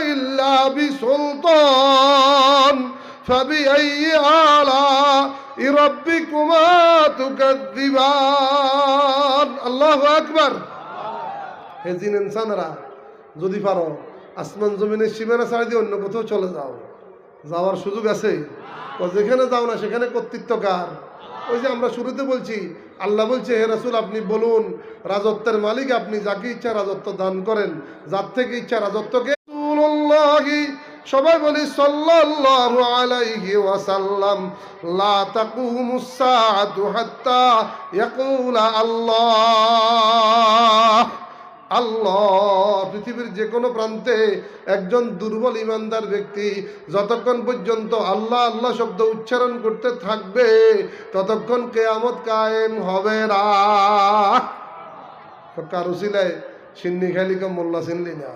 إلا بسلطان فبأي آلاء ربكما تكذبان الله أكبر হে জিন ইনসানরা যদি পারো আসমান জমিনের সীমানা ছাড়া দিয়ে অন্য কোথাও চলে যাও যাওয়ার সুযোগ আছে যেখানে যাও না সেখানে কর্তৃত্ব কার ওই যে আমরা শুরুতে বলছি আল্লাহ বলছে হে রাসূল আপনি বলুন রাজত্বের মালিক আপনি যাকে ইচ্ছা রাজত্ব দান করেন যার থেকে ইচ্ছা রাজত্বকে রাসূলুল্লাহি সবাই বলি সাল্লাল্লাহু আলাইহি ওয়াসাল্লাম লা তাকুমুস সাআতু হাত্তা ইয়াকুলা আল্লাহ আল্লাহ পৃথিবীর যে কোনো প্রান্তে একজন দুর্বল ইমানদার ব্যক্তি যতক্ষণ পর্যন্ত আল্লাহ আল্লাহ শব্দ উচ্চারণ করতে থাকবে ততক্ষণ কিয়ামত কায়েম হবে না। কারুসিলায় সিন্নি খালি কম মোল্লা চিনলি না।